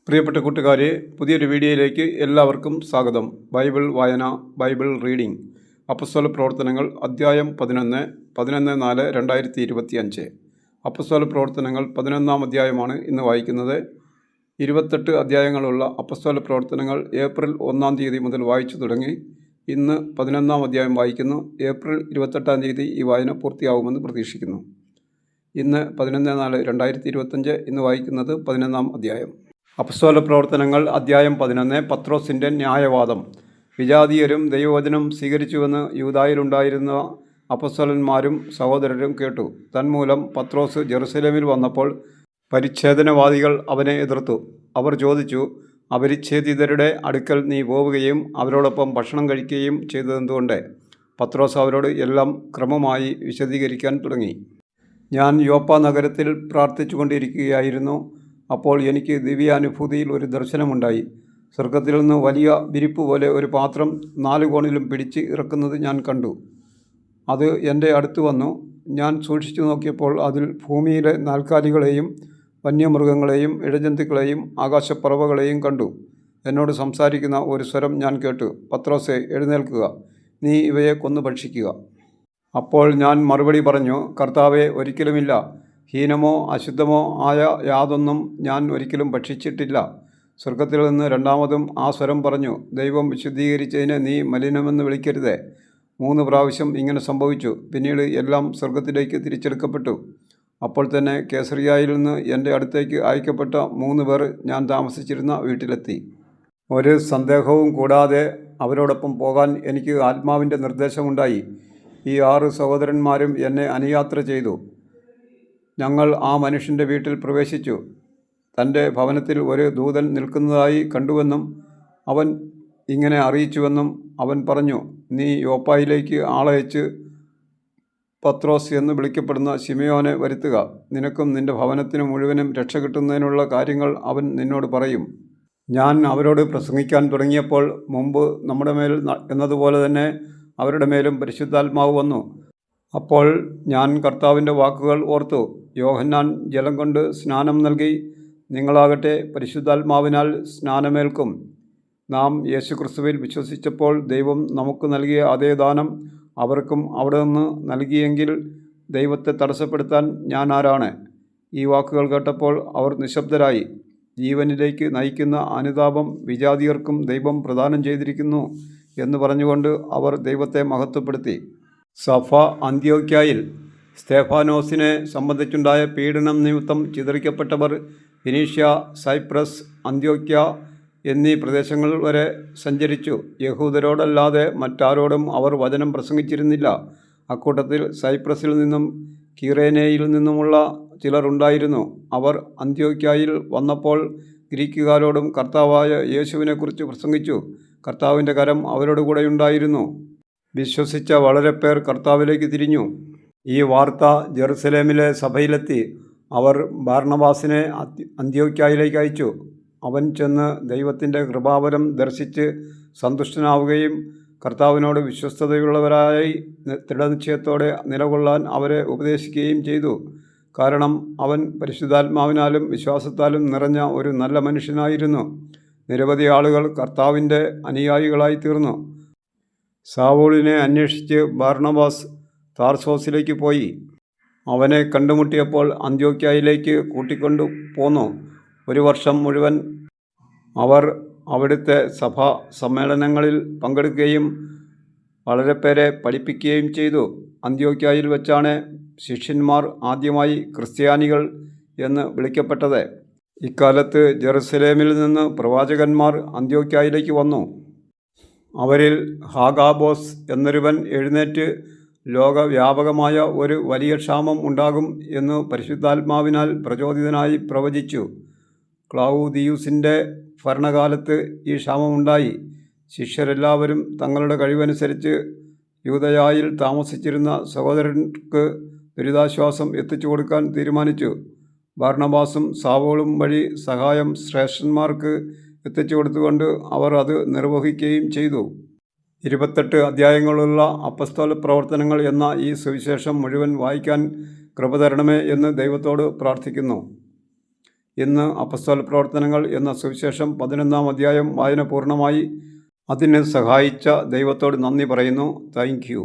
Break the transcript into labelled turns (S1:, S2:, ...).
S1: പ്രിയപ്പെട്ട കൂട്ടുകാരെ, പുതിയൊരു വീഡിയോയിലേക്ക് എല്ലാവർക്കും സ്വാഗതം. ബൈബിൾ വായന, ബൈബിൾ റീഡിംഗ്. അപ്പസ്തോല പ്രവർത്തനങ്ങൾ അധ്യായം 11, 11/4/2025. അപ്പസ്തോല പ്രവർത്തനങ്ങൾ 11-ാം അധ്യായമാണ് ഇന്ന് വായിക്കുന്നത്. 28 അധ്യായങ്ങളുള്ള അപ്പസ്തോല പ്രവർത്തനങ്ങൾ ഏപ്രിൽ 1-ാം തീയതി മുതൽ വായിച്ചു തുടങ്ങി. ഇന്ന് 11-ാം അധ്യായം വായിക്കുന്നു. ഏപ്രിൽ 28-ാം തീയതി ഈ വായന പൂർത്തിയാവുമെന്ന് പ്രതീക്ഷിക്കുന്നു. ഇന്ന് 11/4/2025. ഇന്ന് വായിക്കുന്നത് 11-ാം അധ്യായം. അപ്പസ്തോല പ്രവർത്തനങ്ങൾ അധ്യായം 11. പത്രോസിൻ്റെ ന്യായവാദം. വിജാതീയരും ദൈവവചനം സ്വീകരിച്ചുവെന്ന് യൂദായിലുണ്ടായിരുന്ന അപ്പസ്തോലന്മാരും സഹോദരരും കേട്ടു. തന്മൂലം പത്രോസ് ജെറുസലേമിൽ വന്നപ്പോൾ പരിച്ഛേദനവാദികൾ അവനെ എതിർത്തു. അവർ ചോദിച്ചു, അപരിച്ഛേദിതരുടെ അടുക്കൽ നീ പോവുകയും അവരോടൊപ്പം ഭക്ഷണം കഴിക്കുകയും ചെയ്തതെന്തുകൊണ്ട്? പത്രോസ് അവരോട് എല്ലാം ക്രമമായി വിശദീകരിക്കാൻ തുടങ്ങി. ഞാൻ യോപ്പ നഗരത്തിൽ പ്രാർത്ഥിച്ചു കൊണ്ടിരിക്കുകയായിരുന്നു. അപ്പോൾ എനിക്ക് ദിവ്യാനുഭൂതിയിൽ ഒരു ദർശനമുണ്ടായി. സ്വർഗത്തിൽ നിന്ന് വലിയ വിരിപ്പ് പോലെ ഒരു പാത്രം 4 കോണിലും പിടിച്ച് ഇറക്കുന്നത് ഞാൻ കണ്ടു. അത് എൻ്റെ അടുത്ത് വന്നു. ഞാൻ സൂക്ഷിച്ചു നോക്കിയപ്പോൾ അതിൽ ഭൂമിയിലെ നാൽക്കാലികളെയും വന്യമൃഗങ്ങളെയും ഇഴജന്തുക്കളെയും ആകാശപ്പറവകളെയും കണ്ടു. എന്നോട് സംസാരിക്കുന്ന ഒരു സ്വരം ഞാൻ കേട്ടു, പത്രോസേ, എഴുന്നേൽക്കുക, നീ ഇവയെ കൊന്നു ഭക്ഷിക്കുക. അപ്പോൾ ഞാൻ മറുപടി പറഞ്ഞു, കർത്താവേ, ഒരിക്കലുമില്ല. ഹീനമോ അശുദ്ധമോ ആയ യാതൊന്നും ഞാൻ ഒരിക്കലും ഭക്ഷിച്ചിട്ടില്ല. സ്വർഗത്തിൽ നിന്ന് രണ്ടാമതും ആ സ്വരം പറഞ്ഞു, ദൈവം വിശുദ്ധീകരിച്ചതിനെ നീ മലിനമെന്ന് വിളിക്കരുതേ. 3 പ്രാവശ്യം ഇങ്ങനെ സംഭവിച്ചു. പിന്നീട് എല്ലാം സ്വർഗത്തിലേക്ക് തിരിച്ചെടുക്കപ്പെട്ടു. അപ്പോൾ തന്നെ കേസറിയായിൽ നിന്ന് എൻ്റെ അടുത്തേക്ക് അയക്കപ്പെട്ട 3 പേർ ഞാൻ താമസിച്ചിരുന്ന വീട്ടിലെത്തി. ഒരു സന്ദേഹവും കൂടാതെ അവരോടൊപ്പം പോകാൻ എനിക്ക് ആത്മാവിൻ്റെ നിർദ്ദേശമുണ്ടായി. ഈ 6 സഹോദരന്മാരും എന്നെ അനുയാത്ര ചെയ്തു. ഞങ്ങൾ ആ മനുഷ്യൻ്റെ വീട്ടിൽ പ്രവേശിച്ചു. തൻ്റെ ഭവനത്തിൽ ഒരു ദൂതൻ നിൽക്കുന്നതായി കണ്ടുവെന്നും അവൻ ഇങ്ങനെ അറിയിച്ചുവെന്നും അവൻ പറഞ്ഞു, നീ യോപ്പായിലേക്ക് ആളയച്ച് പത്രോസ് എന്ന് വിളിക്കപ്പെടുന്ന ശിമയോനെ വരുത്തുക. നിനക്കും നിൻ്റെ ഭവനത്തിന് മുഴുവനും രക്ഷ കിട്ടുന്നതിനുള്ള കാര്യങ്ങൾ അവൻ നിന്നോട് പറയും. ഞാൻ അവരോട് പ്രസംഗിക്കാൻ തുടങ്ങിയപ്പോൾ മുമ്പ് നമ്മുടെ മേൽ എന്നതുപോലെ തന്നെ അവരുടെ മേലും പരിശുദ്ധാത്മാവ് വന്നു. അപ്പോൾ ഞാൻ കർത്താവിൻ്റെ വാക്കുകൾ ഓർത്തു. യോഹന്നാൻ ജലം കൊണ്ട് സ്നാനം നൽകി, നിങ്ങളാകട്ടെ പരിശുദ്ധാത്മാവിനാൽ സ്നാനമേൽക്കും. നാം യേശുക്രിസ്തുവിൽ വിശ്വസിച്ചപ്പോൾ ദൈവം നമുക്ക് നൽകിയ അതേ ദാനം അവർക്കും അവിടെ നിന്ന് നൽകിയെങ്കിൽ ദൈവത്തെ തടസ്സപ്പെടുത്താൻ ഞാൻ ആരാണ്? ഈ വാക്കുകൾ കേട്ടപ്പോൾ അവർ നിശബ്ദരായി. ജീവനിലേക്ക് നയിക്കുന്ന അനുതാപം വിജാതിയർക്കും ദൈവം പ്രദാനം ചെയ്തിരിക്കുന്നു എന്ന് പറഞ്ഞുകൊണ്ട് അവർ ദൈവത്തെ മഹത്വപ്പെടുത്തി. സഭ അന്ത്യോക്യായിൽ സ്തേഫാനോസിനെ സംബന്ധിച്ചുണ്ടായ പീഡനം നിമിത്തം ചിതറിക്കപ്പെട്ടവർ ഫിനീഷ്യ, സൈപ്രസ്, അന്ത്യോക്യ എന്നീ പ്രദേശങ്ങൾ വരെ സഞ്ചരിച്ചു. യഹൂദരോടല്ലാതെ മറ്റാരോടും അവർ വചനം പ്രസംഗിച്ചിരുന്നില്ല. അക്കൂട്ടത്തിൽ സൈപ്രസിൽ നിന്നും കീറേനയിൽ നിന്നുമുള്ള ചിലർ ഉണ്ടായിരുന്നു. അവർ അന്ത്യോക്യായിൽ വന്നപ്പോൾ ഗ്രീക്കുകാരോടും കർത്താവായ യേശുവിനെക്കുറിച്ച് പ്രസംഗിച്ചു. കർത്താവിൻ്റെ കരം അവരോട് കൂടെ ഉണ്ടായിരുന്നു. വിശ്വസിച്ച വളരെ പേർ കർത്താവിലേക്ക് തിരിഞ്ഞു. ഈ വാർത്ത ജെറുസലേമിലെ സഭയിലെത്തി. അവർ ബാർണബാസിനെ അന്ത്യോക്യായിലേക്ക് അയച്ചു. അവൻ ചെന്ന് ദൈവത്തിൻ്റെ കൃപാവരം ദർശിച്ച് സന്തുഷ്ടനാവുകയും കർത്താവിനോട് വിശ്വസ്തതയുള്ളവരായി ദൃഢനിശ്ചയത്തോടെ നിലകൊള്ളാൻ അവരെ ഉപദേശിക്കുകയും ചെയ്തു. കാരണം അവൻ പരിശുദ്ധാത്മാവിനാലും വിശ്വാസത്താലും നിറഞ്ഞ ഒരു നല്ല മനുഷ്യനായിരുന്നു. നിരവധി ആളുകൾ കർത്താവിൻ്റെ അനുയായികളായി തീർന്നു. സാവൂളിനെ അന്വേഷിച്ച് ബാർണബാസ് താർസോസിലേക്ക് പോയി. അവനെ കണ്ടുമുട്ടിയപ്പോൾ അന്ത്യോക്യായിലേക്ക് കൂട്ടിക്കൊണ്ടു പോന്നു. 1 വർഷം മുഴുവൻ അവർ അവിടുത്തെ സഭാ സമ്മേളനങ്ങളിൽ പങ്കെടുക്കുകയും വളരെ പേരെ പഠിപ്പിക്കുകയും ചെയ്തു. അന്ത്യോക്യായിൽ വെച്ചാണ് ശിഷ്യന്മാർ ആദ്യമായി ക്രിസ്ത്യാനികൾ എന്ന് വിളിക്കപ്പെട്ടത്. ഇക്കാലത്ത് ജെറുസലേമിൽ നിന്ന് പ്രവാചകന്മാർ അന്ത്യോക്യായിലേക്ക് വന്നു. അവരിൽ ഹാഗാബോസ് എന്നൊരുവൻ എഴുന്നേറ്റ് ലോകവ്യാപകമായ ഒരു വലിയ ക്ഷാമം ഉണ്ടാകും എന്ന് പരിശുദ്ധാത്മാവിനാൽ പ്രചോദിതനായി പ്രവചിച്ചു. ക്ലൗദിയൂസിൻ്റെ ഭരണകാലത്ത് ഈ ക്ഷാമമുണ്ടായി. ശിഷ്യരെല്ലാവരും തങ്ങളുടെ കഴിവനുസരിച്ച് യൂദയായിൽ താമസിച്ചിരുന്ന സഹോദരർക്ക് ദുരിതാശ്വാസം എത്തിച്ചു കൊടുക്കാൻ തീരുമാനിച്ചു. ബാർണബാസും സാവൂളും വഴി സഹായം ശ്രേഷ്ഠന്മാർക്ക് എത്തിച്ചു കൊടുത്തുകൊണ്ട് അവർ അത് നിർവഹിക്കുകയും ചെയ്തു. 28 അധ്യായങ്ങളുള്ള അപ്പസ്തോല പ്രവർത്തനങ്ങൾ എന്ന ഈ സുവിശേഷം മുഴുവൻ വായിക്കാൻ കൃപ തരണമേ എന്ന് ദൈവത്തോട് പ്രാർത്ഥിക്കുന്നു. ഇന്ന് അപ്പസ്തോല പ്രവർത്തനങ്ങൾ എന്ന സുവിശേഷം 11-ാം അധ്യായം വായന പൂർണ്ണമായി. അതിന് സഹായിച്ച ദൈവത്തോട് നന്ദി പറയുന്നു. Thank you.